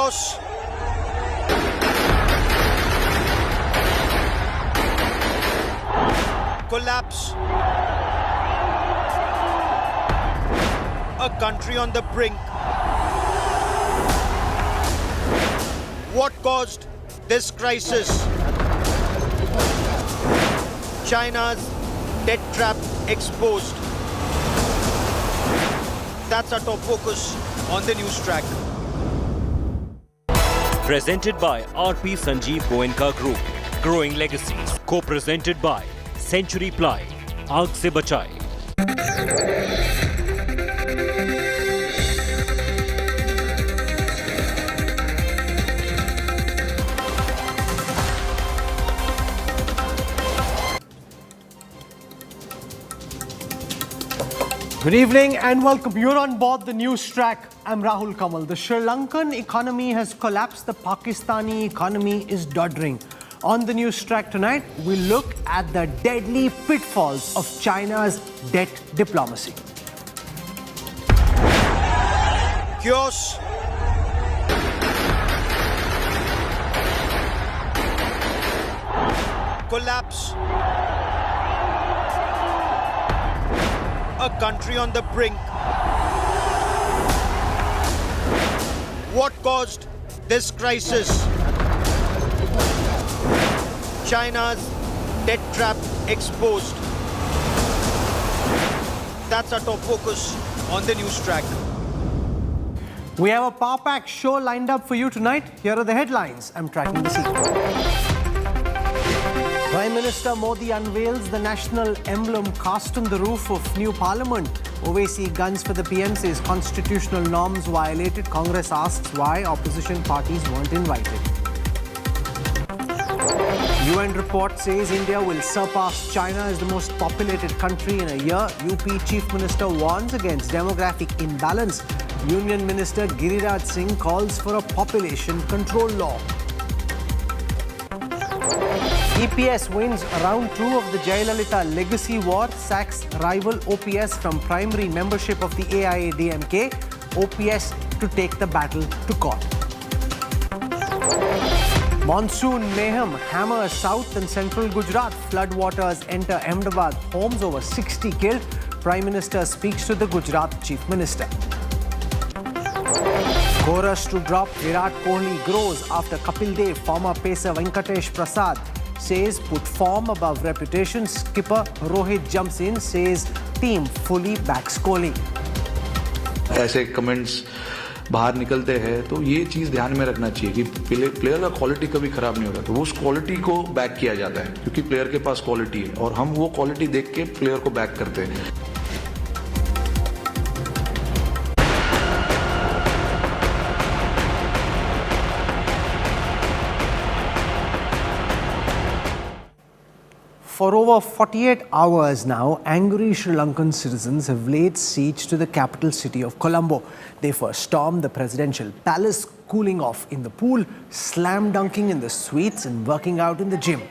Chaos. Collapse. A country on the brink. What caused this crisis? China's debt trap exposed. That's our top focus on the Newstrack. Presented by RP Sanjeev Goenka Group. Growing Legacies. Co-presented by Century Ply. Aag se bachaye. Good evening and welcome. You're on board the Newstrack. I'm Rahul Kanwal. The Sri Lankan economy has collapsed. The Pakistani economy is doddering. On the Newstrack tonight, we look at the deadly pitfalls of China's debt diplomacy. Chaos. Collapse. A country on the brink. What caused this crisis? China's debt trap exposed. That's our top focus on the Newstrack. We have a power-packed show lined up for you tonight. Here are the headlines. I'm tracking the sequence. Prime Minister Modi unveils the national emblem cast on the roof of new parliament. Owaisi guns for the PM says constitutional norms violated. Congress asks why opposition parties weren't invited. UN report says India will surpass China as the most populated country in a year. UP Chief Minister warns against demographic imbalance. Union Minister Giriraj Singh calls for a population control law. EPS wins round 2 of the Jayalalitha legacy war, sacks rival OPS from primary membership of the AIADMK. OPS to take the battle to court. Monsoon mayhem hammers south and central Gujarat. Floodwaters enter Ahmedabad. Homes over 60 killed. Prime Minister speaks to the Gujarat Chief Minister. Chorus to drop. Virat Kohli grows after Kapil Dev. Former pacer Venkatesh Prasad says put form above reputation. Skipper Rohit jumps in, says team fully backs Kohli. ऐसे comments बाहर निकलते हैं तो ये चीज़ ध्यान में रखना चाहिए कि प्लेयर का क्वालिटी कभी खराब नहीं होता, तो उस क्वालिटी को बैक किया जाता है क्योंकि प्लेयर के पास क्वालिटी है और हम वो क्वालिटी देख के प्लेयर को बैक करते हैं. For over 48 hours now, angry Sri Lankan citizens have laid siege to the capital city of Colombo. They first stormed the presidential palace, cooling off in the pool, slam dunking in the suites and working out in the gym.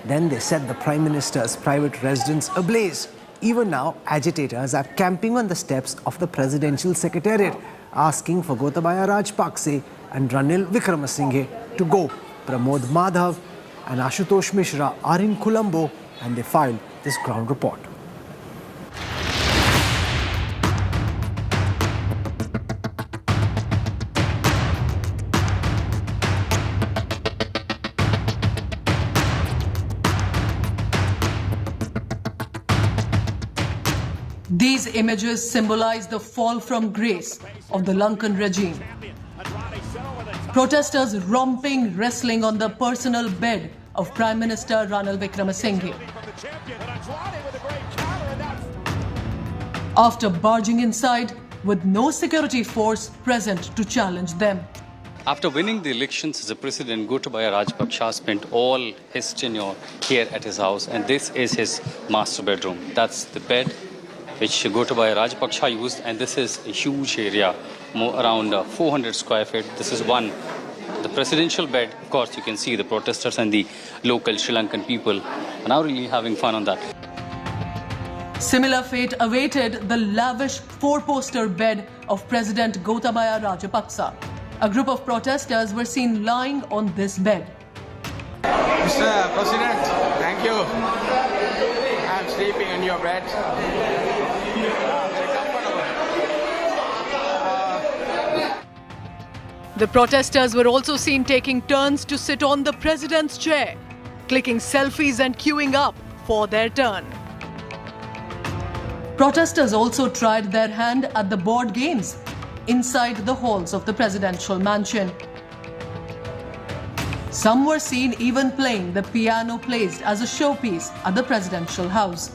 Then they set the Prime Minister's private residence ablaze. Even now, agitators are camping on the steps of the presidential secretariat, asking for Gotabaya Rajapaksa and Ranil Wickramasinghe to go. Pramod Madhav and Ashutosh Mishra are in Colombo, and they filed this ground report. These images symbolize the fall from grace of the Lankan regime. Protesters romping, wrestling on the personal bed of Prime Minister Ranil Wickramasinghe. After barging inside with no security force present to challenge them. After winning the elections, the President Gotabaya Rajapaksa spent all his tenure here at his house, and this is his master bedroom. That's the bed which Gotabaya Rajapaksa used, and this is a huge area, around 400 square feet. This is the presidential bed. Of course, you can see the protesters and the local Sri Lankan people are now really having fun on that. Similar fate awaited the lavish four-poster bed of President Gotabaya Rajapaksa. A group of protesters were seen lying on this bed. Mr. President, thank you. I'm sleeping on your bed. Very comfortable. The protesters were also seen taking turns to sit on the president's chair, clicking selfies and queuing up for their turn. Protesters also tried their hand at the board games inside the halls of the presidential mansion. Some were seen even playing the piano placed as a showpiece at the presidential house.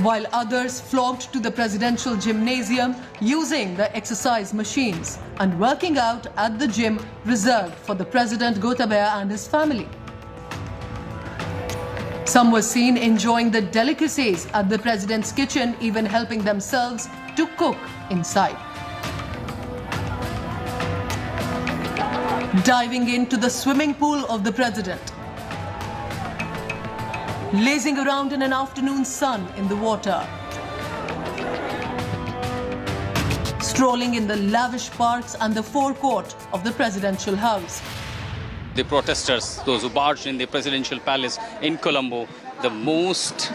While others flocked to the presidential gymnasium using the exercise machines and working out at the gym reserved for the President Gotabaya and his family. Some were seen enjoying the delicacies at the president's kitchen, even helping themselves to cook inside. Diving into the swimming pool of the president. Lazing around in an afternoon sun in the water. Strolling in the lavish parks and the forecourt of the presidential house. The protesters, those who barged in the presidential palace in Colombo, the most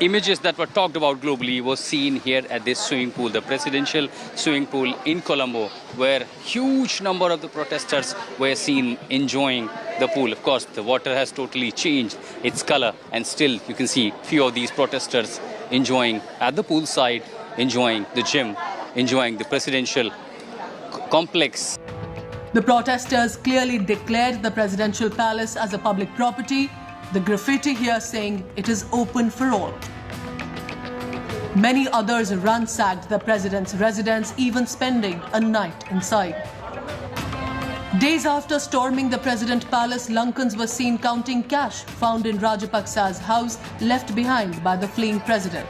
images that were talked about globally was seen here at this swimming pool, the presidential swimming pool in Colombo, where huge number of the protesters were seen enjoying the pool. Of course, the water has totally changed its color, and still you can see few of these protesters enjoying at the poolside, enjoying the gym, enjoying the presidential complex. The protesters clearly declared the presidential palace as a public property, the graffiti here saying it is open for all. Many others ransacked the president's residence, even spending a night inside. Days after storming the President Palace, Lankans were seen counting cash found in Rajapaksa's house left behind by the fleeing president.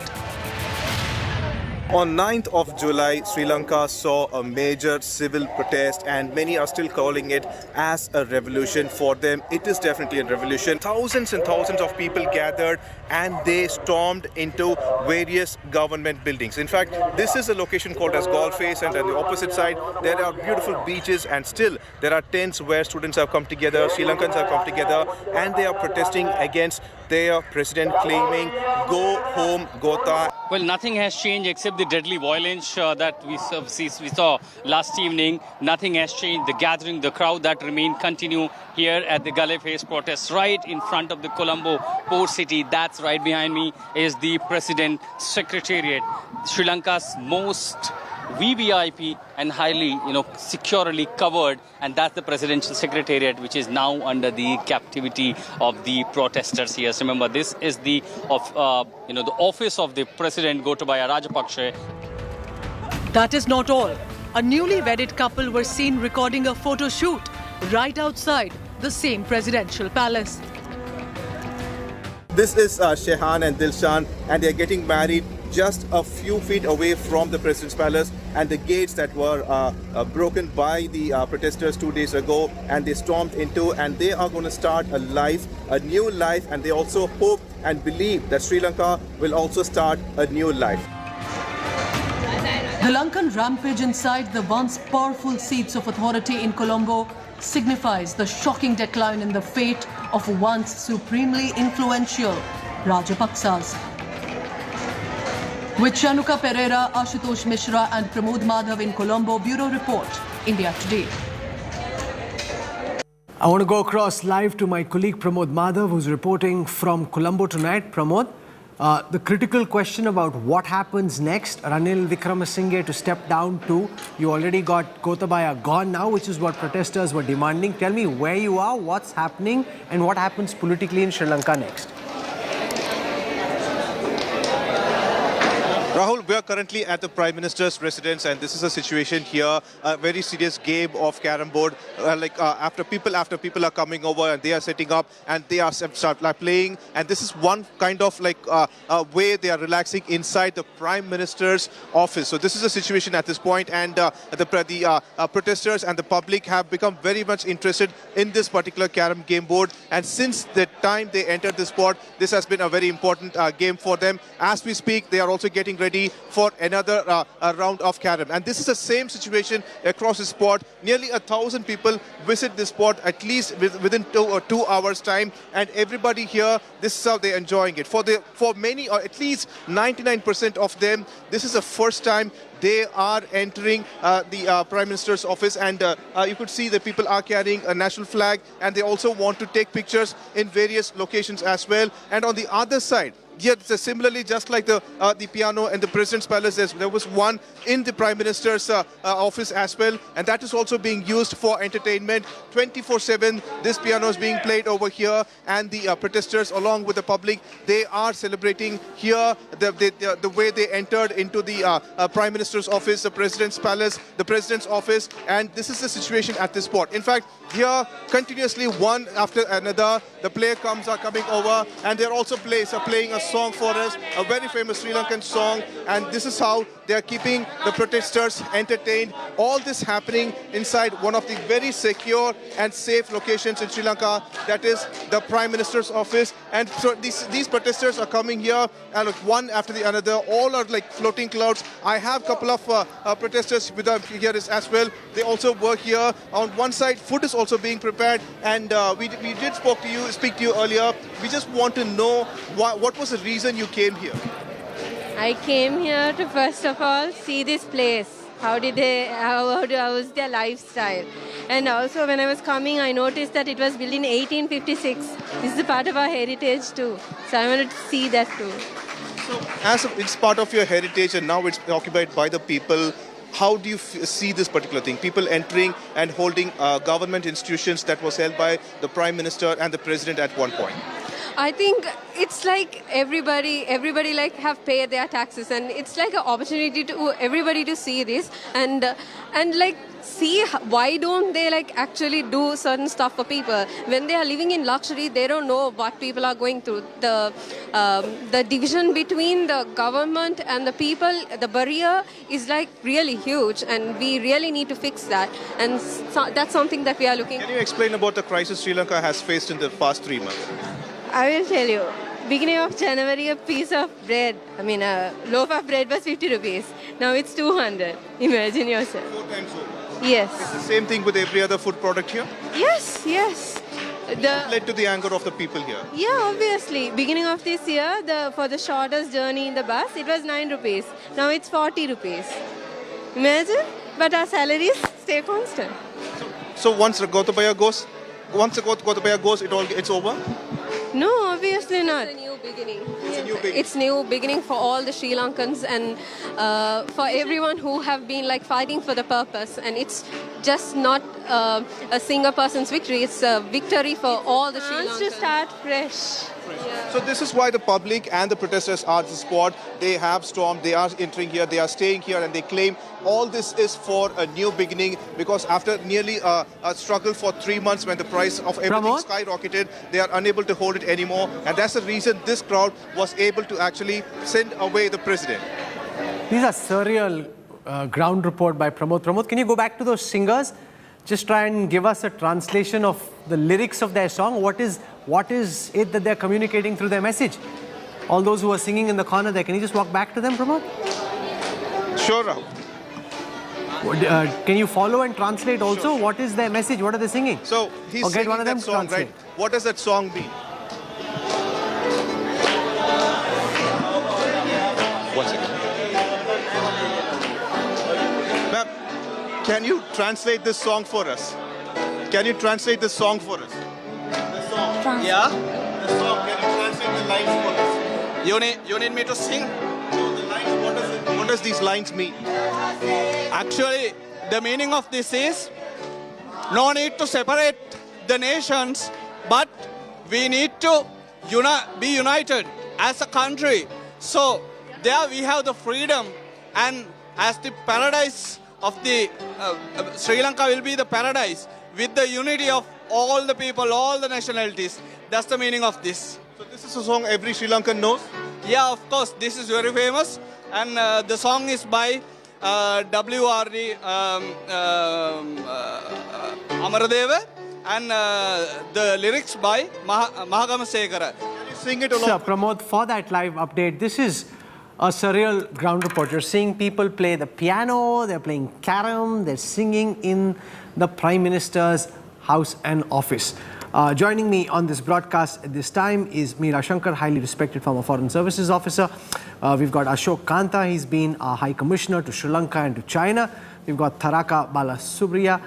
On 9th of July, Sri Lanka saw a major civil protest, and many are still calling it as a revolution. For them, it is definitely a revolution. Thousands and thousands of people gathered and they stormed into various government buildings. In fact, this is a location called as Golf Face, and on the opposite side, there are beautiful beaches, and still there are tents where students have come together, Sri Lankans have come together, and they are protesting against their president, claiming, "Go home, Gota." Well, nothing has changed except the deadly violence that we saw last evening. Nothing has changed. The gathering, the crowd that remain continue here at the Gale Face protest right in front of the Colombo port city. That's right behind me is the President Secretariat, Sri Lanka's most VVIP and highly, securely covered, and that's the Presidential Secretariat, which is now under the captivity of the protesters here. So remember, this is the office of the President Gotabaya Rajapaksa. That is not all. A newly wedded couple were seen recording a photo shoot right outside the same presidential palace. This is Shehan and Dilshan, and they're getting married just a few feet away from the President's Palace, and the gates that were broken by the protesters 2 days ago, and they stormed into, and they are going to start a new life, and they also hope and believe that Sri Lanka will also start a new life. The Lankan rampage inside the once powerful seats of authority in Colombo signifies the shocking decline in the fate of once supremely influential Rajapaksas. With Shanuka Pereira, Ashutosh Mishra and Pramod Madhav in Colombo, Bureau Report, India Today. I want to go across live to my colleague Pramod Madhav, who's reporting from Colombo tonight. Pramod, the critical question about what happens next, Ranil Wickremesinghe to step down to, you already got Gotabaya gone now, which is what protesters were demanding. Tell me where you are, what's happening, and what happens politically in Sri Lanka next. Rahul, we are currently at the Prime Minister's residence, and this is a situation here, a very serious game of carrom board. After people are coming over and they are setting up and they are start playing, and this is one kind of way they are relaxing inside the Prime Minister's office. So this is a situation at this point, and the protesters and the public have become very much interested in this particular carrom game board. And since the time they entered the spot, this has been a very important game for them. As we speak, they are also getting ready for another round of carrom. And this is the same situation across the spot. Nearly 1,000 people visit this spot at least within 2 hours time, and everybody here, this is how they're enjoying it. For many, or at least 99% of them, this is the first time they are entering the Prime Minister's office, and you could see that people are carrying a national flag, and they also want to take pictures in various locations as well. And on the other side, yeah, similarly, just like the piano and the President's Palace, there was one in the Prime Minister's office as well, and that is also being used for entertainment. 24/7, this piano is being played over here, and the protesters, along with the public, they are celebrating here the way they entered into the Prime Minister's office, the President's Palace, the President's office, and this is the situation at this spot. In fact, here, continuously, one after another, the player are coming over, and they're also playing a song for us, a very famous Sri Lankan song, and this is how they are keeping the protesters entertained. All this happening inside one of the very secure and safe locations in Sri Lanka, that is the Prime Minister's office. And so these protesters are coming here, and one after the another, all are like floating clouds. I have a couple of protesters with us here as well. They also work here. On one side, food is also being prepared, and we did speak to you earlier. We just want to know what was the reason you came here? I came here to first of all see this place. How was their lifestyle? And also when I was coming, I noticed that it was built in 1856. This is a part of our heritage too. So I wanted to see that too. So as it's part of your heritage and now it's occupied by the people, how do you see this particular thing? People entering and holding government institutions that was held by the Prime Minister and the President at one point. I think it's like everybody like have paid their taxes, and it's like an opportunity to everybody to see this and like see why don't they like actually do certain stuff for people. When they are living in luxury, they don't know what people are going through. The division between the government and the people, the barrier is like really huge, and we really need to fix that, and so that's something that we are looking. Can you explain about the crisis Sri Lanka has faced in the past 3 months? I will tell you. Beginning of January, a piece of bread, a loaf of bread was 50 rupees. Now it's 200. Imagine yourself. 4 times over. Yes. It's the same thing with every other food product here? Yes. What led to the anger of the people here? Yeah, obviously. Beginning of this year, for the shortest journey in the bus, it was 9 rupees. Now it's 40 rupees. Imagine. But our salaries stay constant. So once Gotabaya goes, it's over? No, obviously not. It's a new beginning. It's new beginning for all the Sri Lankans, and for everyone who have been like fighting for the purpose. And it's just not a single person's victory. It's a victory for all the Sri Lankans. To start fresh. Yeah. So this is why the public and the protesters are at the spot. They have stormed, they are entering here, they are staying here, and they claim all this is for a new beginning, because after nearly a struggle for 3 months when the price of everything skyrocketed, they are unable to hold it anymore. And that's the reason this crowd was able to actually send away the president. These are surreal ground report by Pramod. Pramod, can you go back to those singers? Just try and give us a translation of the lyrics of their song. What is it that they're communicating through their message? All those who are singing in the corner there, can you just walk back to them, Pramod? Sure, Rahul. Can you follow and translate also? Sure. What is their message? What are they singing? So he's singing one of them that song, right? What does that song mean? One second. Ma'am, can you translate this song for us? Can you translate this song for us? The song. Yeah? The song, can you translate the lines for us? You need me to sing? No, the lines, what does these lines mean? Actually, the meaning of this is no need to separate the nations, but we need to be united as a country. So there we have the freedom, and as the paradise of the Sri Lanka will be the paradise with the unity of all the people, all the nationalities. That's the meaning of this. So this is a song every Sri Lankan knows? Yeah, of course, this is very famous, and the song is by W.R.D. Amaradeva, and the lyrics by Mahagama Sekara. Can you sing it along? Sir, Pramod, for that live update, this is a surreal ground report. You're seeing people play the piano, they're playing carom, they're singing in the Prime Minister's house and office. Joining me on this broadcast at this time is Meera Shankar, highly respected former Foreign Services officer. We've got Ashok Kanta, he's been a High Commissioner to Sri Lanka and to China. We've got Tharaka Balasubriya,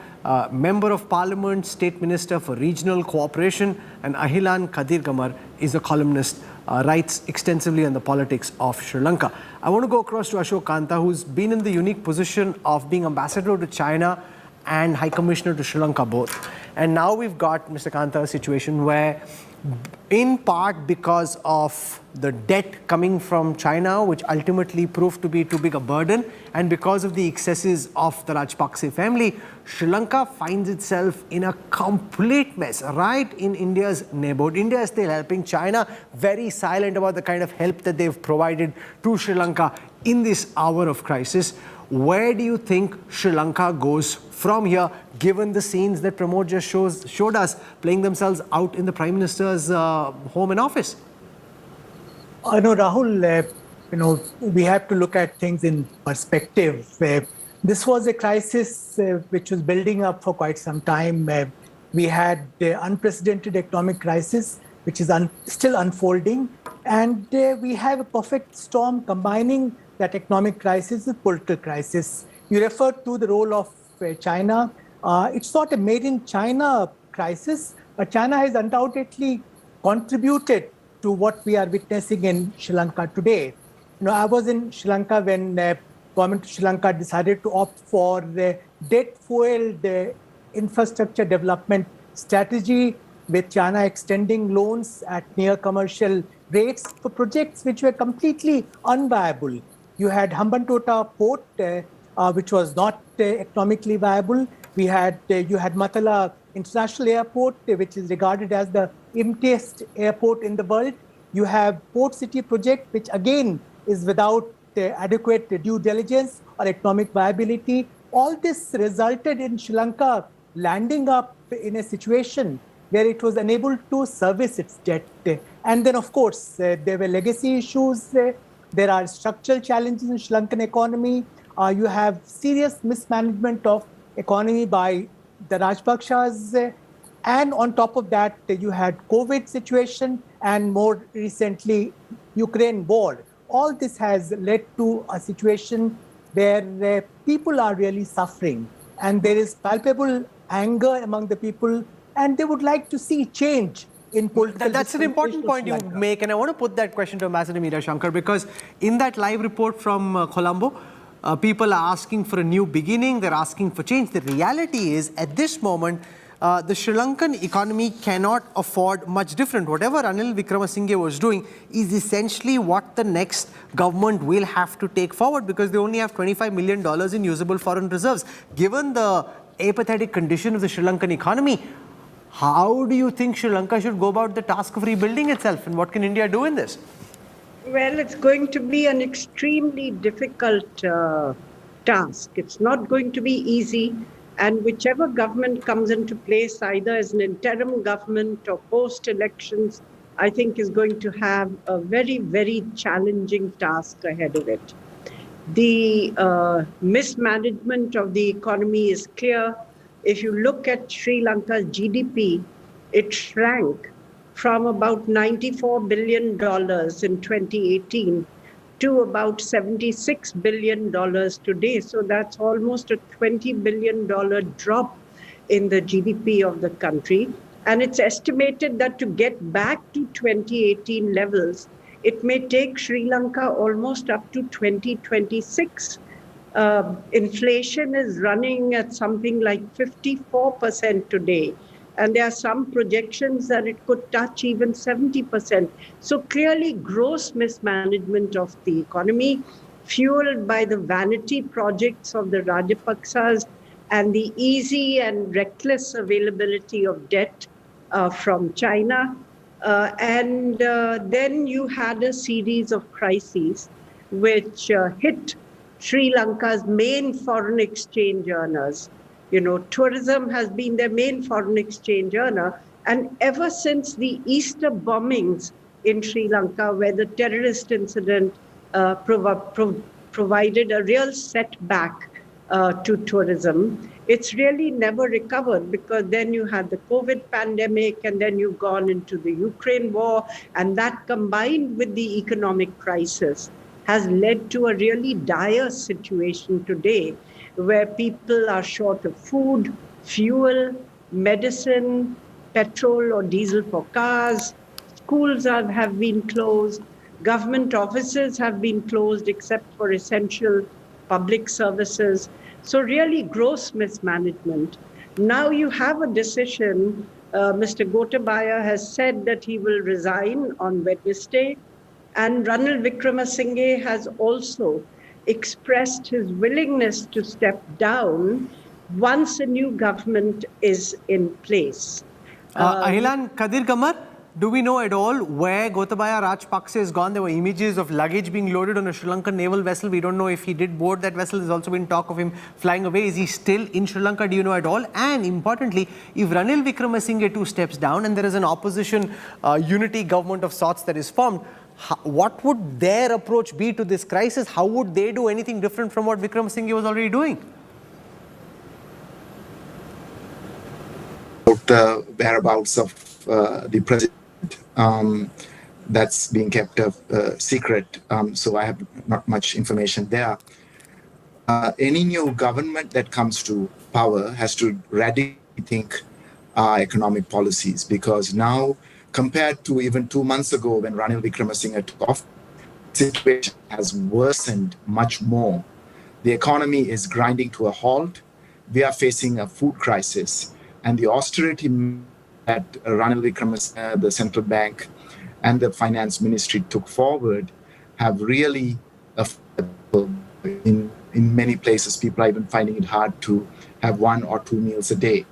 Member of Parliament, State Minister for Regional Cooperation, and Ahilan Kadirgamar is a columnist, writes extensively on the politics of Sri Lanka. I want to go across to Ashok Kanta, who's been in the unique position of being ambassador to China and High Commissioner to Sri Lanka both. And now we've got, Mr. Kanta, a situation where, in part because of the debt coming from China, which ultimately proved to be too big a burden, and because of the excesses of the Rajapaksa family, Sri Lanka finds itself in a complete mess, right in India's neighborhood. India is still helping China, very silent about the kind of help that they've provided to Sri Lanka in this hour of crisis. Where do you think Sri Lanka goes from here, given the scenes that Pramod just showed us playing themselves out in the Prime Minister's home and office? No, Rahul, we have to look at things in perspective. This was a crisis which was building up for quite some time. We had the unprecedented economic crisis, which is still unfolding. And we have a perfect storm combining that economic crisis with political crisis. You referred to the role of China. It's not a made in China crisis, but China has undoubtedly contributed to what we are witnessing in Sri Lanka today. I was in Sri Lanka when government of Sri Lanka decided to opt for the debt-fueled infrastructure development strategy, with China extending loans at near commercial rates for projects which were completely unviable. You had Hambantota Port, which was not economically viable. You had Matala International Airport, which is regarded as the emptiest airport in the world. You have Port City project, which again is without adequate due diligence or economic viability. All this resulted in Sri Lanka landing up in a situation where it was unable to service its debt. And then, of course, there were legacy issues. There are structural challenges in Sri Lankan economy. You have serious mismanagement of economy by the Rajapaksas. And on top of that, you had COVID situation and more recently, Ukraine war. All this has led to a situation where people are really suffering. And there is palpable anger among the people, and they would like to see change in political. That's an important point you make, and I want to put that question to Ambassador Meera Shankar, because in that live report from Colombo, people are asking for a new beginning, they're asking for change. The reality is, at this moment, the Sri Lankan economy cannot afford much different. Whatever Ranil Wickremesinghe was doing is essentially what the next government will have to take forward, because they only have $25 million in usable foreign reserves. Given the apathetic condition of the Sri Lankan economy, how do you think Sri Lanka should go about the task of rebuilding itself, and what can India do in this? Well, it's going to be an extremely difficult task. It's not going to be easy. And whichever government comes into place, either as an interim government or post-elections, I think is going to have a very, very challenging task ahead of it. The mismanagement of the economy is clear. If you look at Sri Lanka's GDP, it shrank from about $94 billion in 2018 to about $76 billion today. So that's almost a $20 billion drop in the GDP of the country. And it's estimated that to get back to 2018 levels, it may take Sri Lanka almost up to 2026. Inflation is running at something like 54% today. And there are some projections that it could touch even 70%. So clearly gross mismanagement of the economy, fueled by the vanity projects of the Rajapaksas and the easy and reckless availability of debt from China. Then you had a series of crises which hit Sri Lanka's main foreign exchange earners. You know, tourism has been their main foreign exchange earner. And ever since the Easter bombings in Sri Lanka, where the terrorist incident provided a real setback to tourism, it's really never recovered, because then you had the COVID pandemic, and then you've gone into the Ukraine war, and that combined with the economic crisis has led to a really dire situation today, where people are short of food, fuel, medicine, petrol or diesel for cars, schools have been closed, government offices have been closed except for essential public services. So really gross mismanagement. Now you have a decision. Mr. Gotabaya has said that he will resign on Wednesday. And Ranil Wickremesinghe has also expressed his willingness to step down once a new government is in place. Ahilan Kadir Kamar, do we know at all where Gotabaya Rajapaksa is gone? There were images of luggage being loaded on a Sri Lankan naval vessel. We don't know if he did board that vessel. There's also been talk of him flying away. Is he still in Sri Lanka? Do you know at all? And importantly, if Ranil Wickremesinghe too steps down and there is an opposition unity government of sorts that is formed, what would their approach be to this crisis? How would they do anything different from what Wickremesinghe was already doing? The whereabouts of the president, that's being kept a secret, so I have not much information there. Any new government that comes to power has to radically think economic policies, because now, compared to even 2 months ago when Ranil Wickremesinghe took off, the situation has worsened much more. The economy is grinding to a halt. We are facing a food crisis. And the austerity that Ranil Wickremesinghe, the central bank, and the finance ministry took forward have really affected people. In many places, people are even finding it hard to have 1 or 2 meals a day.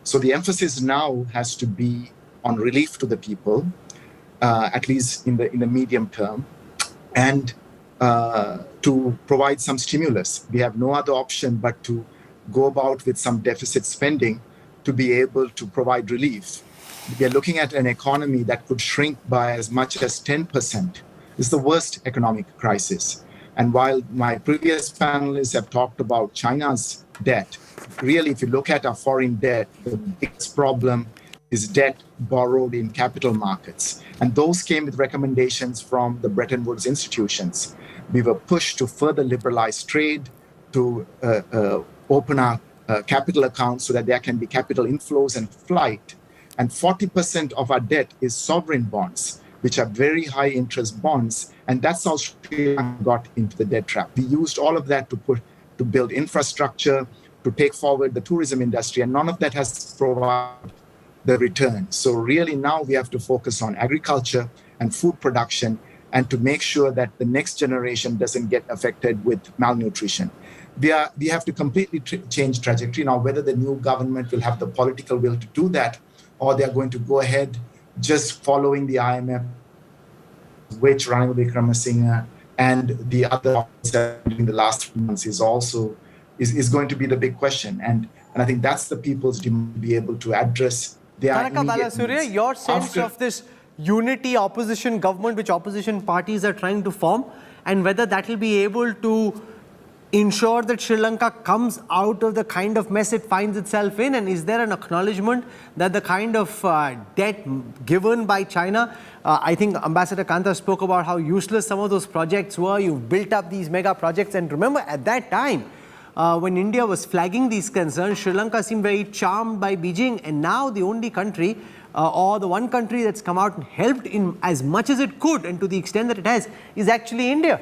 So the emphasis now has to be on relief to the people, at least in the medium term, and to provide some stimulus. We have no other option but to go about with some deficit spending to be able to provide relief. We are looking at an economy that could shrink by as much as 10%. It's the worst economic crisis. And while my previous panelists have talked about China's debt, really, if you look at our foreign debt, the biggest problem is debt borrowed in capital markets. And those came with recommendations from the Bretton Woods institutions. We were pushed to further liberalize trade, to open our capital accounts so that there can be capital inflows and flight. And 40% of our debt is sovereign bonds, which are very high interest bonds. And that's how Sri Lanka got into the debt trap. We used all of that to build infrastructure, to take forward the tourism industry, and none of that has provided the return. So really now we have to focus on agriculture and food production, and to make sure that the next generation doesn't get affected with malnutrition. We have to completely change trajectory. Now, whether the new government will have the political will to do that, or they're going to go ahead just following the IMF, which Ranil Wickremesinghe and the other in the last few months is going to be the big question. And I think that's the people's demand to be able to address their immediate needs. Your sense of this unity opposition government which opposition parties are trying to form, and whether that will be able to ensure that Sri Lanka comes out of the kind of mess it finds itself in? And is there an acknowledgement that the kind of debt given by China, I think Ambassador Kanta spoke about how useless some of those projects were. You've built up these mega projects, and remember at that time when India was flagging these concerns, Sri Lanka seemed very charmed by Beijing, and now the only country or the one country that's come out and helped in as much as it could and to the extent that it has is actually India.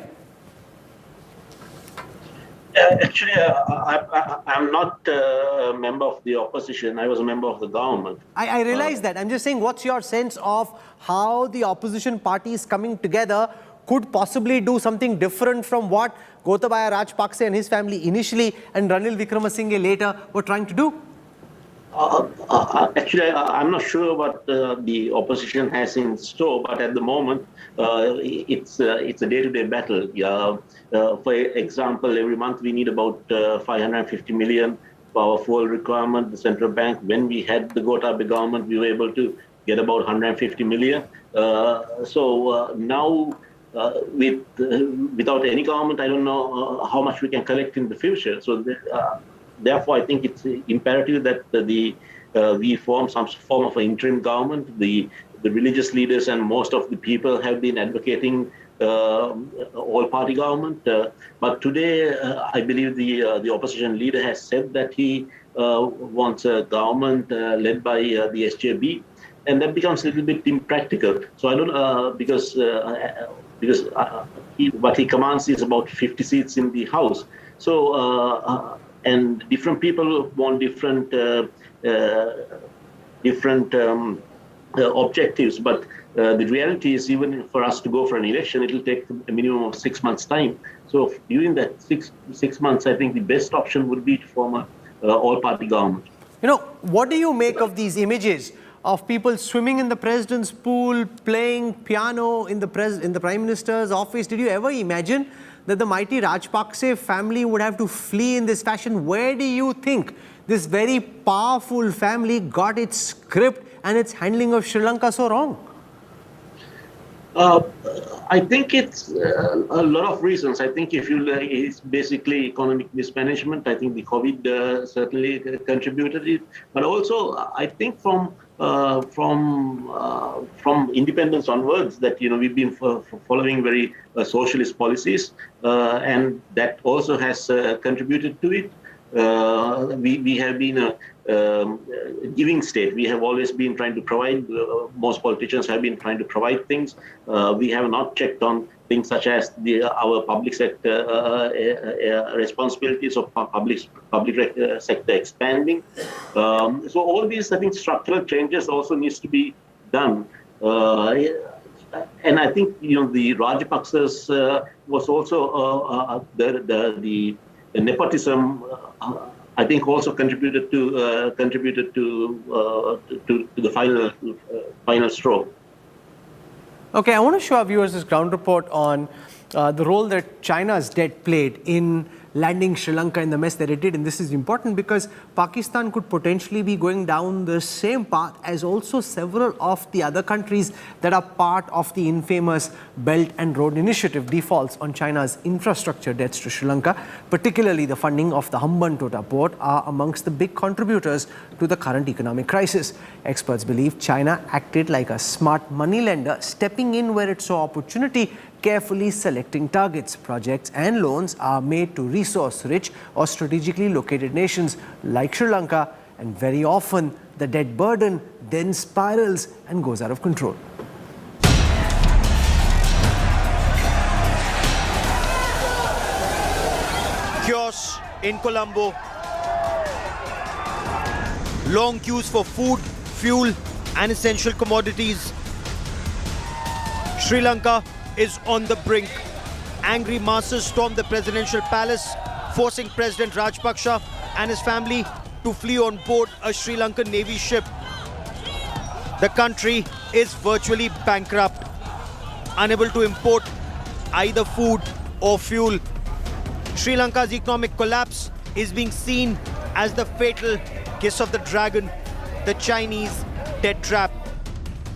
Actually, I'm not a member of the opposition. I was a member of the government. I realize that. I'm just saying, what's your sense of how the opposition parties coming together could possibly do something different from what Gotabaya Rajapaksa and his family initially and Ranil Wickremesinghe later were trying to do? Actually, I'm not sure what the opposition has in store, but at the moment, it's a day-to-day battle. For example, every month we need about 550 million for our fuel requirement. The central bank, when we had the Gotabaya government, we were able to get about 150 million. Now, without any government, I don't know how much we can collect in the future. So therefore, I think it's imperative that we form some form of an interim government. The religious leaders and most of the people have been advocating all-party government. But today, I believe the opposition leader has said that he wants a government led by the SJB, and that becomes a little bit impractical. So I don't because what he commands is about 50 seats in the House. So and different people want different objectives, but the reality is, even for us to go for an election, it will take a minimum of 6 months' time. So during that six months, I think the best option would be to form an all-party government. You know, what do you make of these images of people swimming in the president's pool, playing piano in the prime minister's office? Did you ever imagine that the mighty Rajapaksa family would have to flee in this fashion? Where do you think this very powerful family got its script and its handling of Sri Lanka so wrong? I think it's a lot of reasons. I think it's basically economic mismanagement. I think the COVID certainly contributed it, but also I think from independence onwards that we've been following very socialist policies, and that also has contributed to it. We have been a giving state. We have always been trying to provide. Most politicians have been trying to provide things. We have not checked on things such as our public sector responsibilities of public sector expanding. So all these, I think, structural changes also needs to be done. And I think the Rajapaksas was also the nepotism. I think also contributed to the final straw. Okay, I want to show our viewers this ground report on the role that China's debt played in landing Sri Lanka in the mess that it did. And this is important because Pakistan could potentially be going down the same path as also several of the other countries that are part of the infamous Belt and Road Initiative defaults on China's infrastructure debts to Sri Lanka. Particularly the funding of the Hambantota port are amongst the big contributors to the current economic crisis. Experts believe China acted like a smart moneylender, stepping in where it saw opportunity, carefully selecting targets. Projects and loans are made to resource-rich or strategically located nations like Sri Lanka, and very often the debt burden then spirals and goes out of control. Chaos in Colombo. Long queues for food, fuel and essential commodities. Sri Lanka is on the brink. Angry masses stormed the presidential palace, forcing President Rajapaksa and his family to flee on board a Sri Lankan Navy ship. The country is virtually bankrupt, unable to import either food or fuel. Sri Lanka's economic collapse is being seen as the fatal kiss of the dragon, the Chinese debt trap.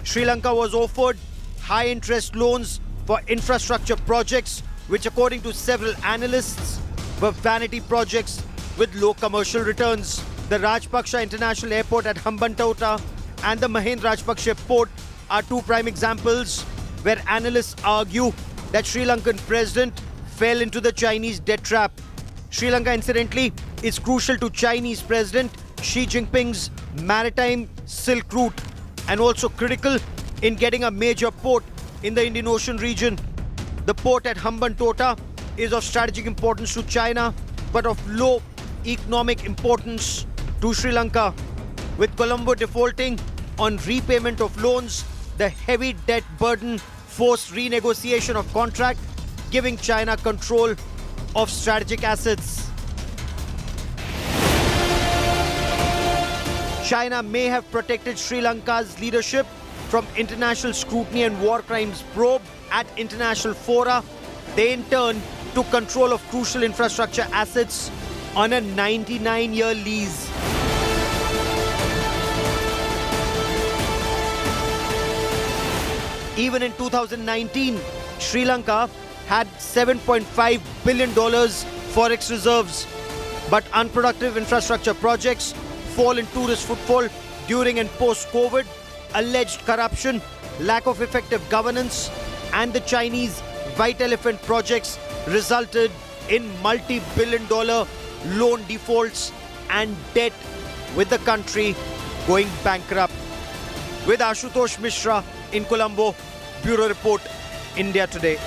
Sri Lanka was offered high-interest loans for infrastructure projects, which according to several analysts were vanity projects with low commercial returns. The Rajapaksa International Airport at Hambantota and the Mahinda Rajapaksa Port are two prime examples where analysts argue that Sri Lankan president fell into the Chinese debt trap. Sri Lanka, incidentally, is crucial to Chinese President Xi Jinping's maritime Silk Route and also critical in getting a major port in the Indian Ocean region. The port at Hambantota is of strategic importance to China but of low economic importance to Sri Lanka. With Colombo defaulting on repayment of loans, the heavy debt burden forced renegotiation of contract, giving China control of strategic assets. China may have protected Sri Lanka's leadership from international scrutiny and war crimes probe at international fora. They in turn took control of crucial infrastructure assets on a 99-year lease. Even in 2019, Sri Lanka had $7.5 billion forex reserves. But unproductive infrastructure projects, fall in tourist footfall during and post-COVID, alleged corruption, lack of effective governance, and the Chinese white elephant projects resulted in multi-billion-dollar loan defaults and debt, with the country going bankrupt. With Ashutosh Mishra in Colombo, Bureau Report, India Today.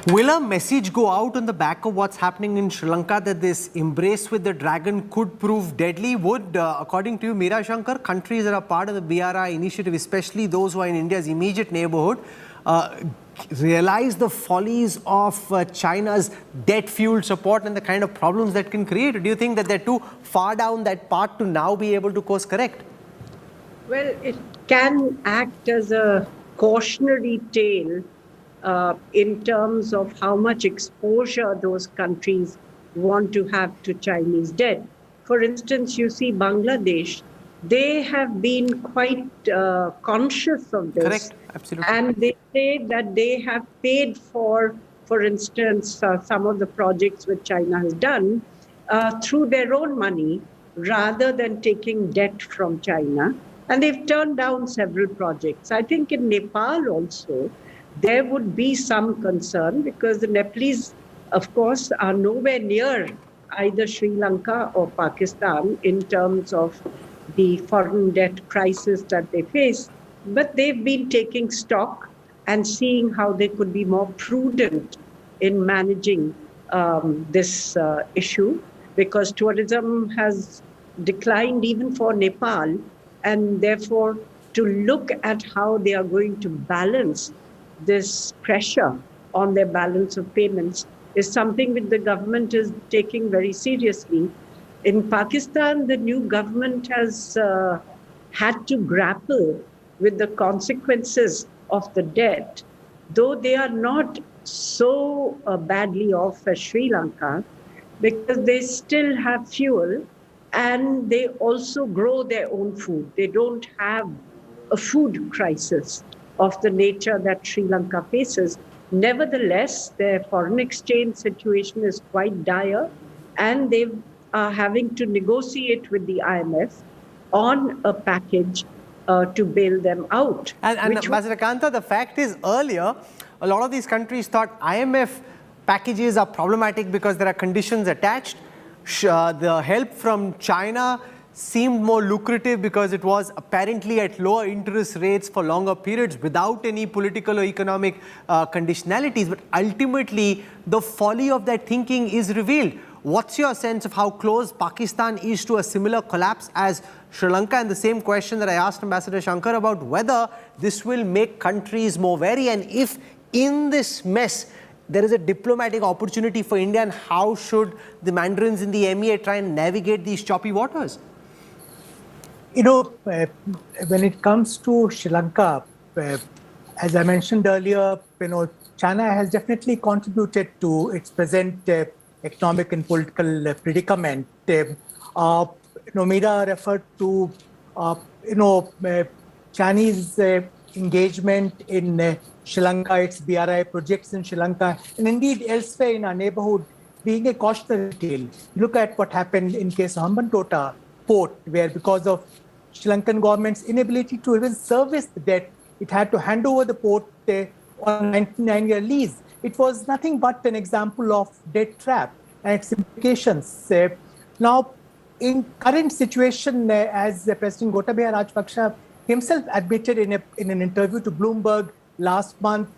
Will a message go out on the back of what's happening in Sri Lanka that this embrace with the dragon could prove deadly? Would, according to you, Meera Shankar, countries that are part of the BRI initiative, especially those who are in India's immediate neighborhood, realize the follies of China's debt-fueled support and the kind of problems that can create? Or do you think that they're too far down that path to now be able to course correct? Well, it can act as a cautionary tale in terms of how much exposure those countries want to have to Chinese debt. For instance, you see Bangladesh, they have been quite conscious of this. Correct, absolutely. And they say that they have paid for instance, some of the projects which China has done through their own money rather than taking debt from China. And they've turned down several projects. I think in Nepal also, there would be some concern because the Nepalese, of course, are nowhere near either Sri Lanka or Pakistan in terms of the foreign debt crisis that they face. But they've been taking stock and seeing how they could be more prudent in managing this issue, because tourism has declined even for Nepal, and therefore to look at how they are going to balance this pressure on their balance of payments is something which the government is taking very seriously. In Pakistan, the new government has had to grapple with the consequences of the debt, though they are not so badly off as Sri Lanka, because they still have fuel and they also grow their own food. They don't have a food crisis of the nature that Sri Lanka faces. Nevertheless, their foreign exchange situation is quite dire, and they are having to negotiate with the IMF on a package to bail them out. And Ambassador Kanta, the fact is earlier, a lot of these countries thought IMF packages are problematic because there are conditions attached. The help from China seemed more lucrative because it was apparently at lower interest rates for longer periods without any political or economic conditionalities. But ultimately, the folly of that thinking is revealed. What's your sense of how close Pakistan is to a similar collapse as Sri Lanka? And the same question that I asked Ambassador Shankar about whether this will make countries more wary, and if in this mess there is a diplomatic opportunity for India, and how should the mandarins in the MEA try and navigate these choppy waters? You know, when it comes to Sri Lanka, as I mentioned earlier, China has definitely contributed to its present economic and political predicament. Meera referred to, Chinese engagement in Sri Lanka, its BRI projects in Sri Lanka, and indeed elsewhere in our neighborhood, being a cautionary tale. Look at what happened in case of Hambantota port, where because of Sri Lankan government's inability to even service the debt, it had to hand over the port on a 99-year lease. It was nothing but an example of debt trap and its implications. Now, in current situation, as President Gotabaya Rajapaksa himself admitted in an interview to Bloomberg last month,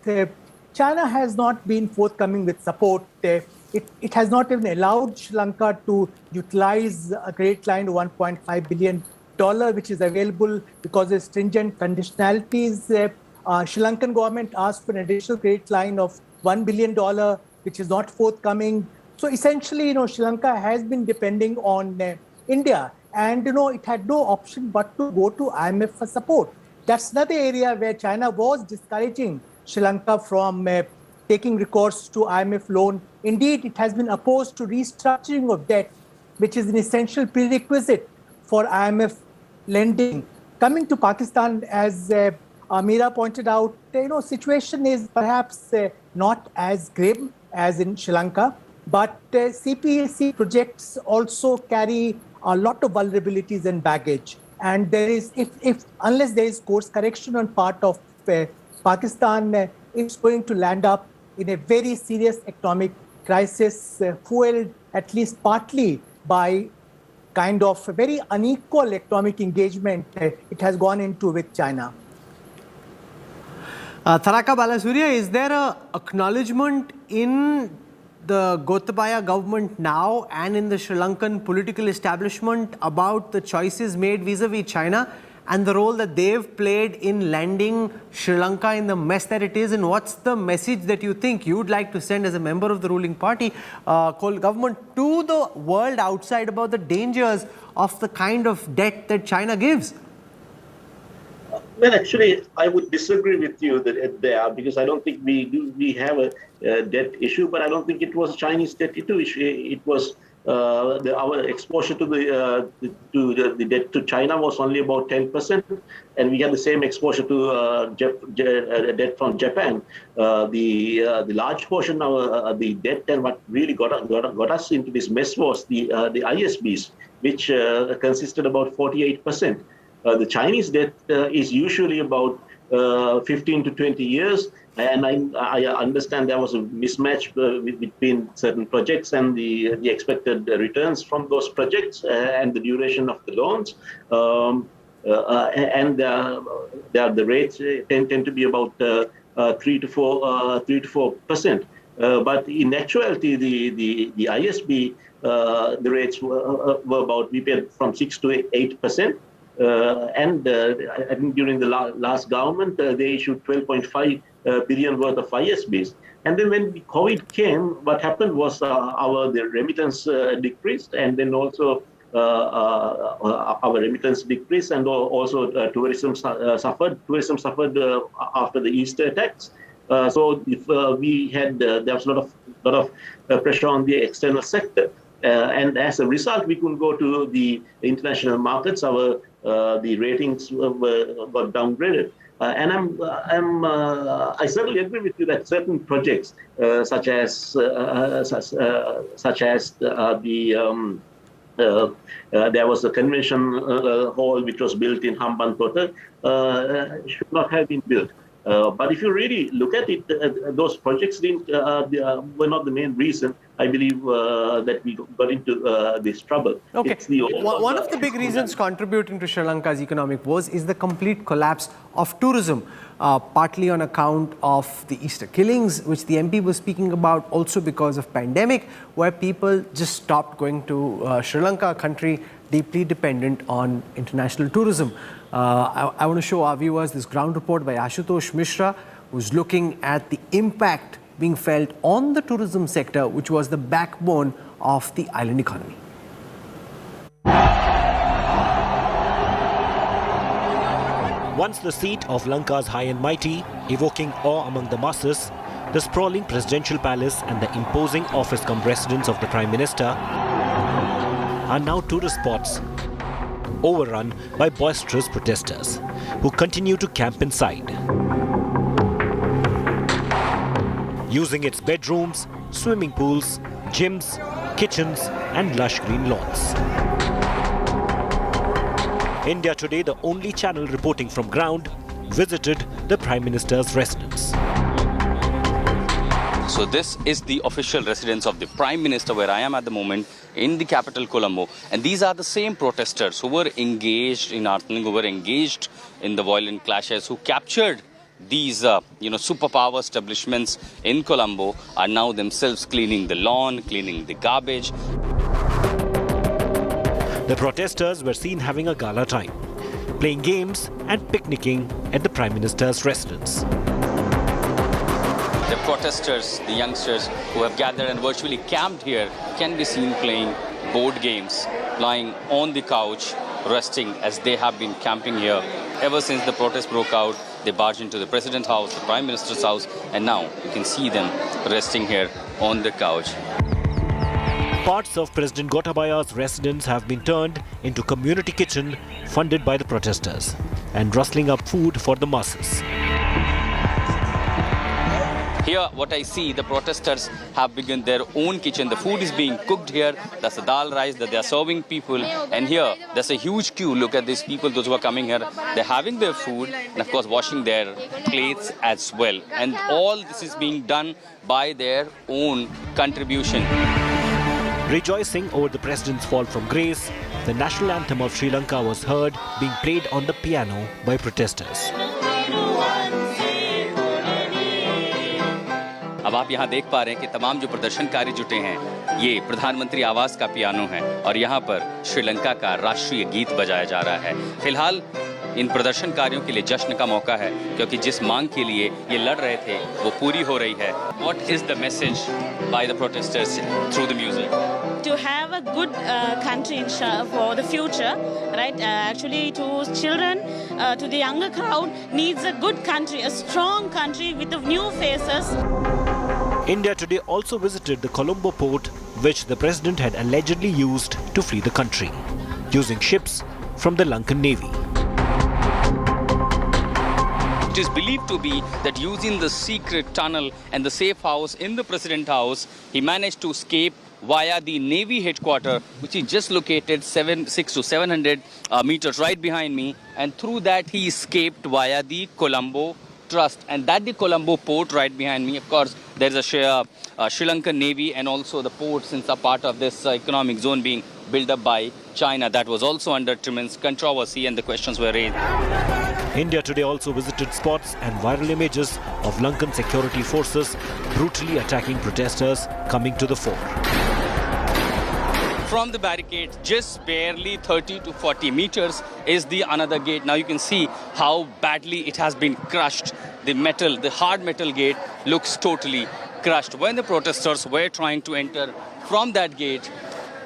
China has not been forthcoming with support. It has not even allowed Sri Lanka to utilize a credit line of $1.5 billion, which is available because of stringent conditionalities. Sri Lankan government asked for an additional credit line of $1 billion, which is not forthcoming. So essentially, Sri Lanka has been depending on India, and it had no option but to go to IMF for support. That's another area where China was discouraging Sri Lanka from taking recourse to IMF loan. Indeed, it has been opposed to restructuring of debt, which is an essential prerequisite for IMF lending. Coming to Pakistan, as Meera pointed out, situation is perhaps not as grim as in Sri Lanka, but CPEC projects also carry a lot of vulnerabilities and baggage. And there is, unless there is course correction on part of Pakistan, it's going to land up in a very serious economic crisis, fueled at least partly by kind of a very unequal economic engagement it has gone into with China. Tharaka Balasurya, is there an acknowledgement in the Gotabaya government now and in the Sri Lankan political establishment about the choices made vis-a-vis China and the role that they've played in landing Sri Lanka in the mess that it is? And what's the message that you think you'd like to send as a member of the ruling party, government, to the world outside about the dangers of the kind of debt that China gives? Well, actually, I would disagree with you there, because I don't think we have a debt issue, but I don't think it was a Chinese debt issue. It was our exposure to the debt to China was only about 10%, and we had the same exposure to debt from Japan. The large portion of the debt, and what really got us into this mess was the ISBs, which consisted about 48%. The Chinese debt is usually about 15 to 20 years, and I understand there was a mismatch between certain projects and the expected returns from those projects and the duration of the loans. And the rates tend to be about 3 to 4%. But in actuality, the ISB, the rates were about, we paid from 6 to 8%. And I think during the last government, they issued 12.5 billion worth of ISBs. And then when COVID came, what happened was the remittance decreased, and then also our remittance decreased, and also tourism suffered. Tourism suffered after the Easter attacks. So if we had, there was a lot of pressure on the external sector. And as a result, we couldn't go to the international markets. The ratings got downgraded. And I certainly agree with you that certain projects, such as there was a convention hall which was built in Hambantota, should not have been built. But if you really look at it, those projects were not the main reason, I believe, that we got into this trouble. Okay. One of the big reasons contributing to Sri Lanka's economic woes is the complete collapse of tourism, partly on account of the Easter killings, which the MP was speaking about, also because of pandemic, where people just stopped going to Sri Lanka, a country deeply dependent on international tourism. I want to show our viewers this ground report by Ashutosh Mishra, who's looking at the impact being felt on the tourism sector, which was the backbone of the island economy. Once the seat of Lanka's high and mighty, evoking awe among the masses, the sprawling presidential palace and the imposing office-cum residence of the Prime Minister are now tourist spots, overrun by boisterous protesters who continue to camp inside, using its bedrooms, swimming pools, gyms, kitchens and lush green lawns. India Today, the only channel reporting from ground, visited the Prime Minister's residence. So this is the official residence of the Prime Minister, where I am at the moment, in the capital Colombo. And these are the same protesters who were engaged in Arthaling, who were engaged in the violent clashes, who captured these superpower establishments in Colombo are now themselves cleaning the lawn, cleaning the garbage. The protesters were seen having a gala time, playing games and picnicking at the Prime Minister's residence. The protesters, the youngsters who have gathered and virtually camped here can be seen playing board games, lying on the couch, resting as they have been camping here. Ever since the protest broke out, they barged into the President's house, the Prime Minister's house, and now you can see them resting here on the couch. Parts of President Gotabaya's residence have been turned into community kitchen funded by the protesters and rustling up food for the masses. Here, what I see, the protesters have begun their own kitchen. The food is being cooked here. That's the dal rice that they are serving people. And here, there's a huge queue. Look at these people, those who are coming here. They're having their food and, of course, washing their plates as well. And all this is being done by their own contribution. Rejoicing over the president's fall from grace, the national anthem of Sri Lanka was heard being played on the piano by protesters. अब आप यहाँ देख पा रहे हैं कि तमाम जो प्रदर्शनकारी जुटे हैं ये प्रधानमंत्री आवास का पियानो है और यहाँ पर श्रीलंका का राष्ट्रीय गीत बजाया जा रहा है। फिलहाल इन प्रदर्शनकारियों के लिए जश्न का मौका है क्योंकि जिस मांग के लिए ये लड़ रहे थे वो पूरी हो रही है। What is the message by the protesters through the music? To have a good country for the future, right? Actually, to children, to the younger crowd, needs a good country, a strong country with new faces. India today also visited the Colombo port, which the president had allegedly used to flee the country, using ships from the Lankan Navy. It is believed to be that using the secret tunnel and the safe house in the President House, he managed to escape via the Navy headquarters, which is just located 600 to 700 meters right behind me. And through that, he escaped via the Colombo Trust. And that the Colombo port right behind me. Of course, there's a Sri Lankan Navy and also the port, since a part of this economic zone being built up by China. That was also under tremendous controversy and the questions were raised. India today also visited spots and viral images of Lankan security forces brutally attacking protesters coming to the fore. From the barricade, just barely 30 to 40 meters is the another gate. Now you can see how badly it has been crushed. The metal, the hard metal gate looks totally crushed. When the protesters were trying to enter from that gate,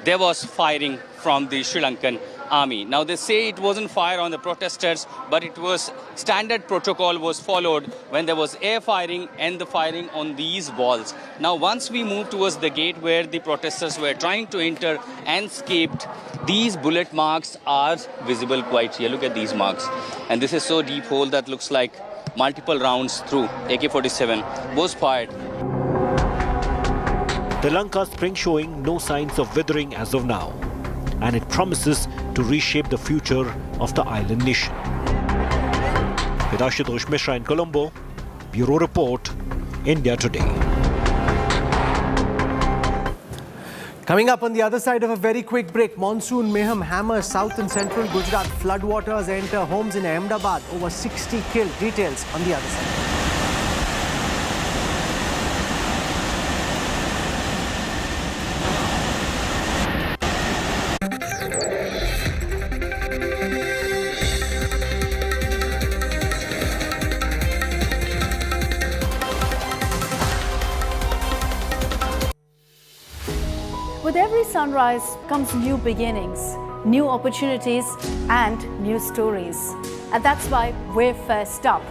there was firing from the Sri Lankan army. Now they say it wasn't fire on the protesters, but it was standard protocol was followed when there was air firing and the firing on these walls. Now once we move towards the gate where the protesters were trying to enter and escaped, these bullet marks are visible quite here. Look at these marks. And this is so deep hole that looks like multiple rounds through AK-47 was fired. The Lanka spring showing no signs of withering as of now, and it promises to reshape the future of the island nation. With Ashutosh Mishra in Colombo, Bureau Report, India Today. Coming up on the other side of a very quick break, monsoon mayhem hammers south and central Gujarat. Floodwaters enter homes in Ahmedabad. Over 60 killed. Details on the other side. With every sunrise comes new beginnings, new opportunities and new stories. And that's why we're first up.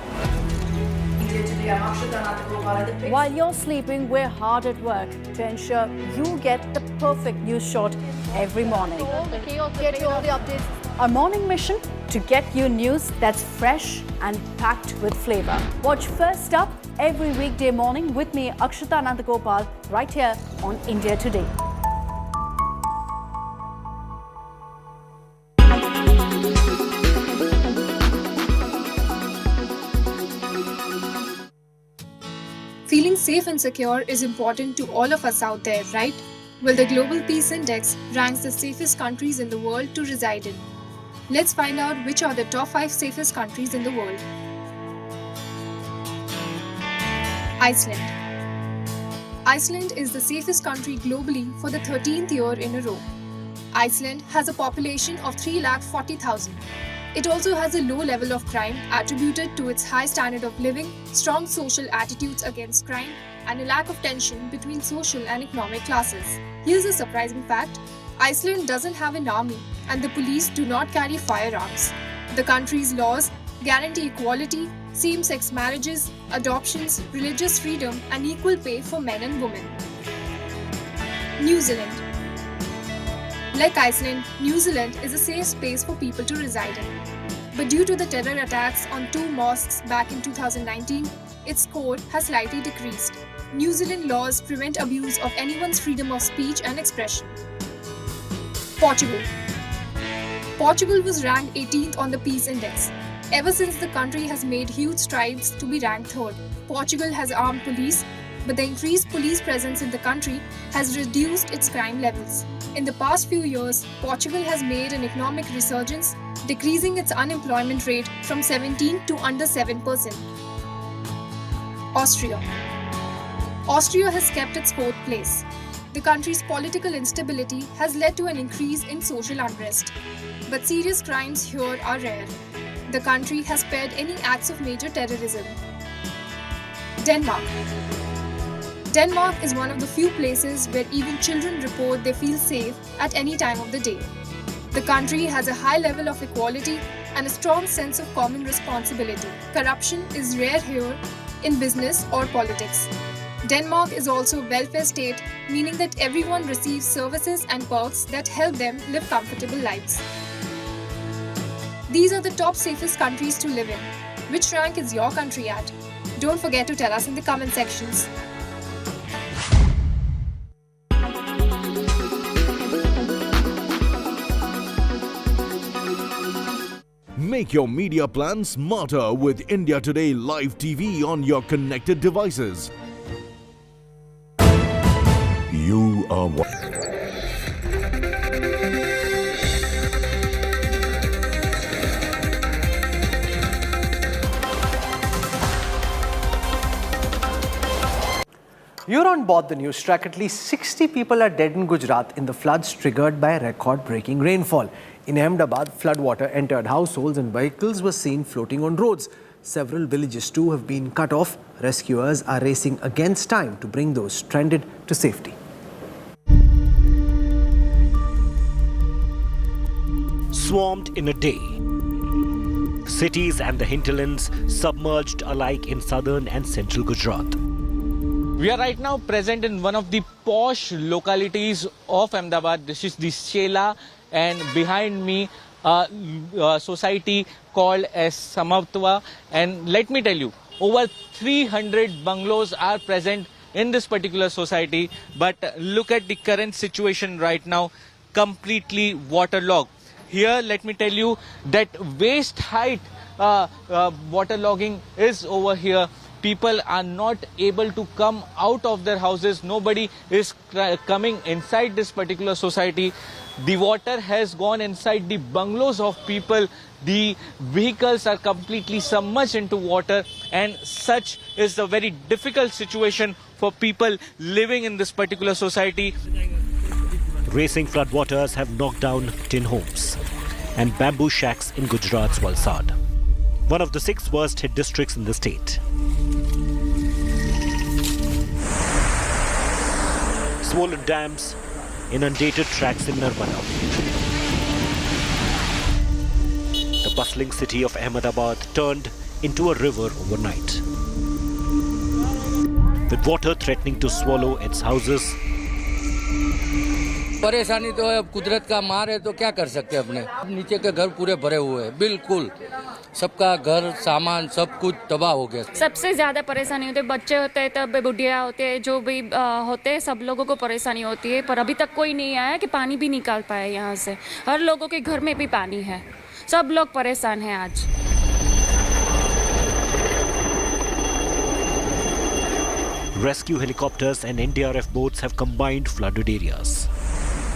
While you're sleeping, we're hard at work to ensure you get the perfect news shot every morning. Get you all the updates. Our morning mission to get you news that's fresh and packed with flavor. Watch First Up every weekday morning with me, Akshita Nandagopal, right here on India Today. Feeling safe and secure is important to all of us out there, right? Well, the Global Peace Index ranks the safest countries in the world to reside in. Let's find out which are the top 5 safest countries in the world. Iceland. Iceland is the safest country globally for the 13th year in a row. Iceland has a population of 340,000. It also has a low level of crime attributed to its high standard of living, strong social attitudes against crime, and a lack of tension between social and economic classes. Here's a surprising fact. Iceland doesn't have an army, and the police do not carry firearms. The country's laws guarantee equality, same-sex marriages, adoptions, religious freedom, and equal pay for men and women. New Zealand. Like Iceland, New Zealand is a safe space for people to reside in. But due to the terror attacks on 2 mosques back in 2019, its score has slightly decreased. New Zealand laws prevent abuse of anyone's freedom of speech and expression. Portugal. Portugal was ranked 18th on the Peace Index. Ever since the country has made huge strides to be ranked 3rd. Portugal has armed police, but the increased police presence in the country has reduced its crime levels. In the past few years, Portugal has made an economic resurgence, decreasing its unemployment rate from 17% to under 7%. Austria. Austria has kept its 4th place. The country's political instability has led to an increase in social unrest. But serious crimes here are rare. The country has spared any acts of major terrorism. Denmark. Denmark is one of the few places where even children report they feel safe at any time of the day. The country has a high level of equality and a strong sense of common responsibility. Corruption is rare here in business or politics. Denmark is also a welfare state, meaning that everyone receives services and perks that help them live comfortable lives. These are the top safest countries to live in. Which rank is your country at? Don't forget to tell us in the comment sections. Make your media plan smarter with India Today Live TV on your connected devices. You are You're on board the Newstrack. At least 60 people are dead in Gujarat in the floods triggered by record-breaking rainfall. In Ahmedabad, floodwater entered households and vehicles were seen floating on roads. Several villages too have been cut off. Rescuers are racing against time to bring those stranded to safety. Swarmed in a day. Cities and the hinterlands submerged alike in southern and central Gujarat. We are right now present in one of the posh localities of Ahmedabad. This is the Shela, and behind me a society called as Samatva. And let me tell you, over 300 bungalows are present in this particular society. But look at the current situation right now, completely waterlogged. Here, let me tell you that waist height waterlogging is over here. People are not able to come out of their houses. Nobody is coming inside this particular society. The water has gone inside the bungalows of people. The vehicles are completely submerged into water, and such is the very difficult situation for people living in this particular society. Racing floodwaters have knocked down tin homes and bamboo shacks in Gujarat's Valsad, one of the 6 worst hit districts in the state. Swollen dams, inundated tracks in Narmada. The bustling city of Ahmedabad turned into a river overnight, with water threatening to swallow its houses. परेशानी तो है, अब कुदरत का मार है तो क्या कर सकते हैं अपने। नीचे के घर पूरे भरे हुए हैं, बिल्कुल सबका घर सामान सब कुछ तबाह हो गया। सबसे ज्यादा परेशानी होती है, बच्चे होते हैं तब बुढ़िया होते हैं, जो भी होते हैं सब लोगों को परेशानी होती है। पर अभी तक कोई नहीं आया कि पानी भी निकाल पाए यहाँ से। हर लोगों के घर में भी पानी है, सब लोग परेशान हैं आज। Rescue helicopters and NDRF boats have combined flooded areas.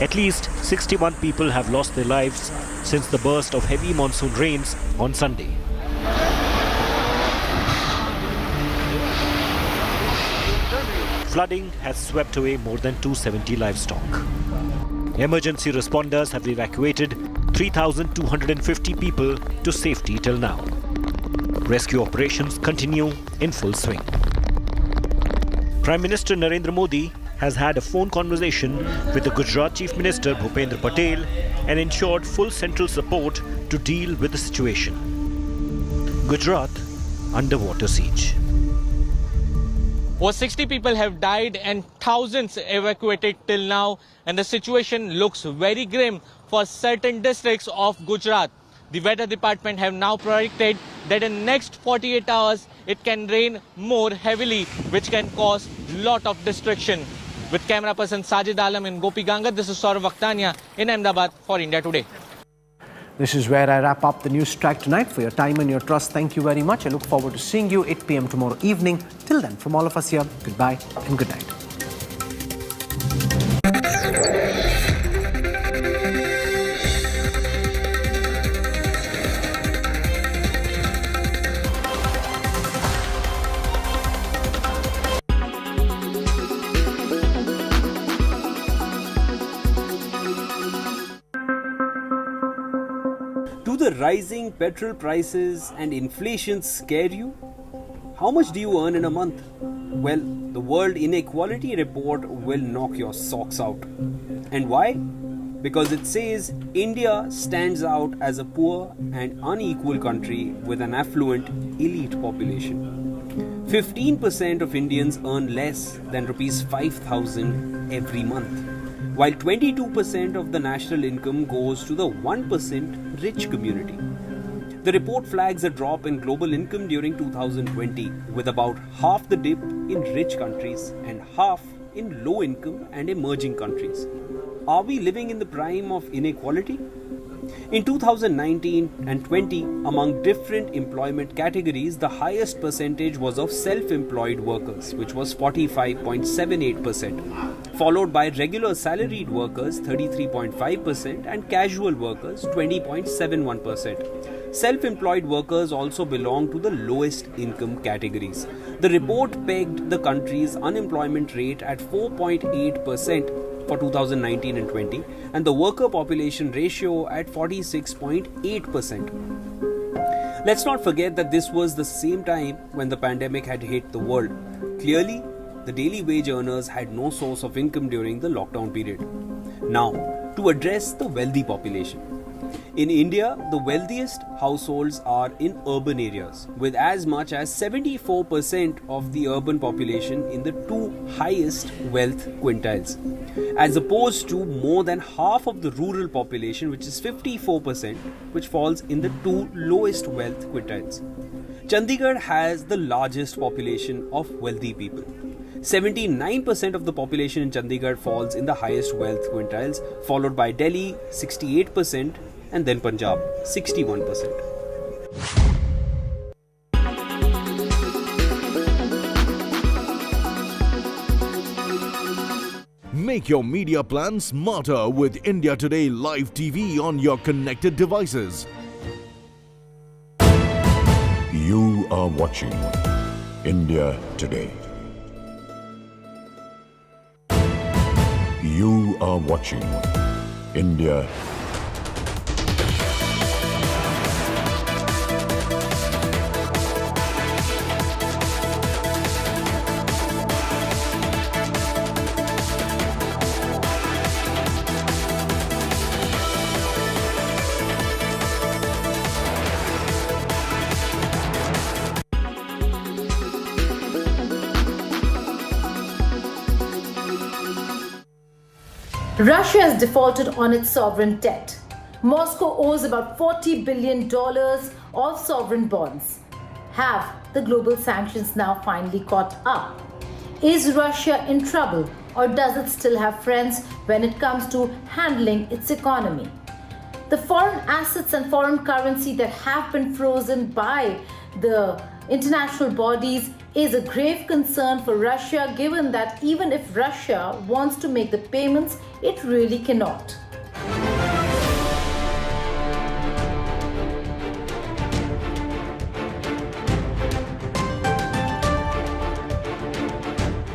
At least 61 people have lost their lives since the burst of heavy monsoon rains on Sunday. Flooding has swept away more than 270 livestock. Emergency responders have evacuated 3,250 people to safety till now. Rescue operations continue in full swing. Prime Minister Narendra Modi has had a phone conversation with the Gujarat Chief Minister Bhupendra Patel and ensured full central support to deal with the situation. Gujarat under water siege. Over 60 people have died and thousands evacuated till now, and the situation looks very grim for certain districts of Gujarat. The weather department have now predicted that in next 48 hours it can rain more heavily, which can cause lot of destruction. With camera person Sajid Alam and Gopi Gangat, this is Saurav Vakhtania in Ahmedabad for India Today. This is where I wrap up the Newstrack tonight. For your time and your trust, thank you very much. I look forward to seeing you 8 p.m. tomorrow evening. Till then, from all of us here, goodbye and good night. Do the rising petrol prices and inflation scare you? How much do you earn in a month? Well, the World Inequality Report will knock your socks out. And why? Because it says India stands out as a poor and unequal country with an affluent elite population. 15% of Indians earn less than Rs 5,000 every month, while 22% of the national income goes to the 1% rich community. The report flags a drop in global income during 2020, with about half the dip in rich countries and half in low income and emerging countries. Are we living in the prime of inequality? In 2019 and 20, among different employment categories, the highest percentage was of self-employed workers, which was 45.78%, followed by regular salaried workers 33.5% and casual workers 20.71%. Self-employed workers also belong to the lowest income categories. The report pegged the country's unemployment rate at 4.8% for 2019 and 20, and the worker population ratio at 46.8%. Let's not forget that this was the same time when the pandemic had hit the world. Clearly, the daily wage earners had no source of income during the lockdown period. Now, to address the wealthy population. In India, the wealthiest households are in urban areas, with as much as 74% of the urban population in the two highest wealth quintiles, as opposed to more than half of the rural population, which is 54%, which falls in the two lowest wealth quintiles. Chandigarh has the largest population of wealthy people. 79% of the population in Chandigarh falls in the highest wealth quintiles, followed by Delhi, 68%, and then Punjab, 61%. Make your media plan smarter with India Today Live TV on your connected devices. You are watching India Today. You are watching India Russia has defaulted on its sovereign debt. Moscow owes about $40 billion of sovereign bonds. Have the global sanctions now finally caught up? Is Russia in trouble, or does it still have friends when it comes to handling its economy? The foreign assets and foreign currency that have been frozen by the international bodies is a grave concern for Russia, given that even if Russia wants to make the payments, it really cannot.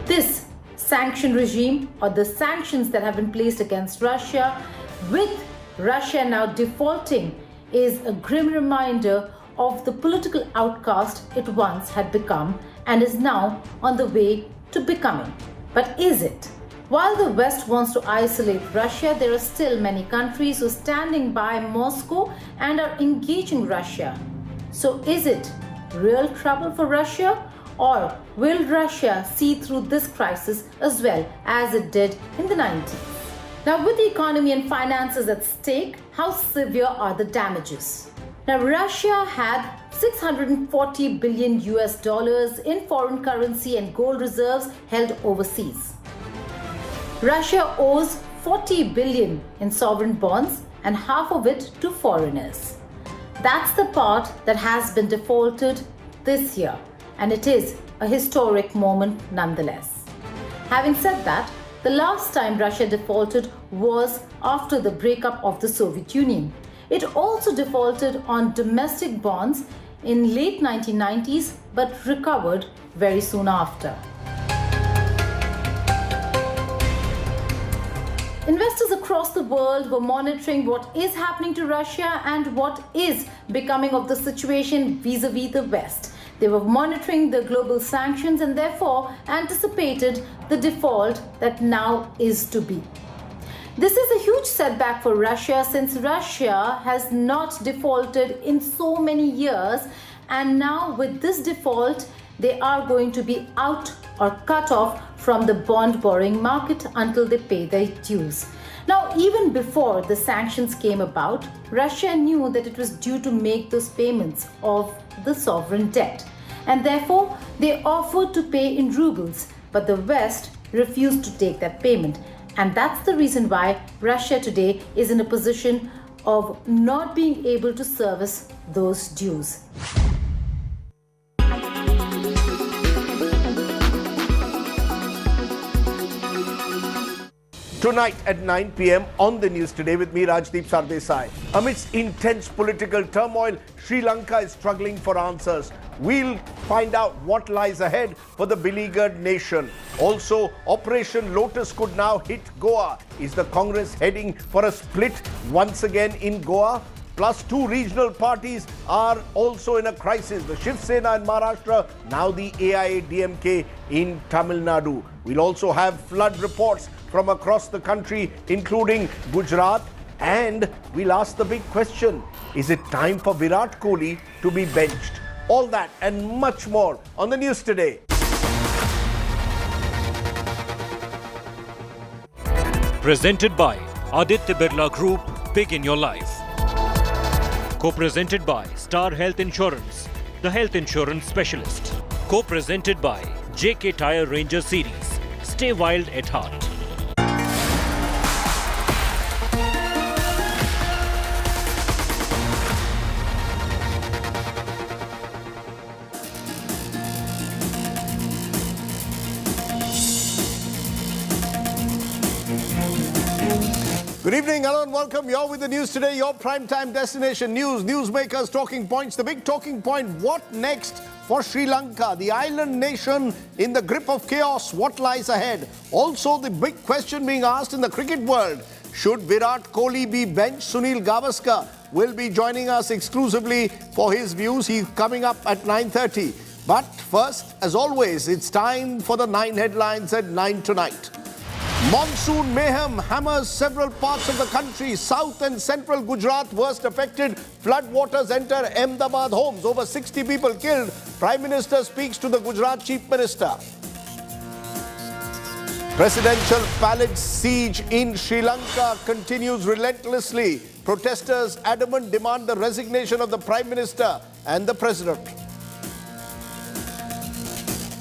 This sanction regime or the sanctions that have been placed against Russia, with Russia now defaulting, is a grim reminder of the political outcast it once had become and is now on the way to becoming. But is it? While the West wants to isolate Russia, there are still many countries who are standing by Moscow and are engaging Russia. So is it real trouble for Russia, or will Russia see through this crisis as well as it did in the 90s? Now, with the economy and finances at stake, how severe are the damages? Now, Russia had $640 billion in foreign currency and gold reserves held overseas. Russia owes $40 billion in sovereign bonds and half of it to foreigners. That's the part that has been defaulted this year, and it is a historic moment nonetheless. Having said that, the last time Russia defaulted was after the breakup of the Soviet Union. It also defaulted on domestic bonds in late 1990s but recovered very soon after. Investors across the world were monitoring what is happening to Russia and what is becoming of the situation vis-a-vis the West. They were monitoring the global sanctions and therefore anticipated the default that now is to be. This is a huge setback for Russia, since Russia has not defaulted in so many years, and now with this default they are going to be out or cut off from the bond borrowing market until they pay their dues. Now, even before the sanctions came about, Russia knew that it was due to make those payments of the sovereign debt, and therefore they offered to pay in rubles, but the West refused to take that payment. And that's the reason why Russia today is in a position of not being able to service those dues. Tonight at 9 p.m. on the news today with me, Rajdeep Sardesai. Amidst intense political turmoil, Sri Lanka is struggling for answers. We'll find out what lies ahead for the beleaguered nation. Also, Operation Lotus could now hit Goa. Is the Congress heading for a split once again in Goa? Plus, two regional parties are also in a crisis. The Shiv Sena in Maharashtra, now the AIADMK in Tamil Nadu. We'll also have flood reports from across the country, including Gujarat. And we'll ask the big question, is it time for Virat Kohli to be benched? All that and much more on the news today. Presented by Aditya Birla Group, Big in Your Life. Co-presented by Star Health Insurance, the health insurance specialist. Co-presented by JK Tyre Ranger Series. Stay wild at heart. Good evening, hello and welcome. You're with the news today, your primetime destination news, newsmakers, talking points. The big talking point, what next for Sri Lanka, the island nation in the grip of chaos? What lies ahead? Also, the big question being asked in the cricket world, should Virat Kohli be benched? Sunil Gavaskar will be joining us exclusively for his views. He's coming up at 9:30. But first, as always, it's time for the 9 headlines at 9 tonight. Monsoon mayhem hammers several parts of the country. South and central Gujarat worst affected. Flood waters enter Ahmedabad homes. Over 60 people killed. Prime Minister speaks to the Gujarat Chief Minister. Presidential palace siege in Sri Lanka continues relentlessly. Protesters adamant demand the resignation of the Prime Minister and the President.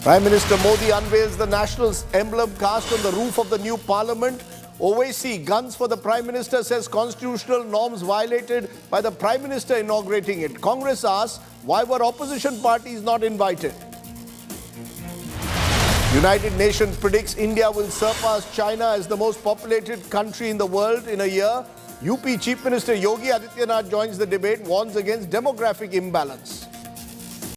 Prime Minister Modi unveils the national emblem cast on the roof of the new parliament. Owaisi, guns for the Prime Minister, says constitutional norms violated by the Prime Minister inaugurating it. Congress asks, why were opposition parties not invited? United Nations predicts India will surpass China as the most populated country in the world in a year. UP Chief Minister Yogi Adityanath joins the debate, warns against demographic imbalance.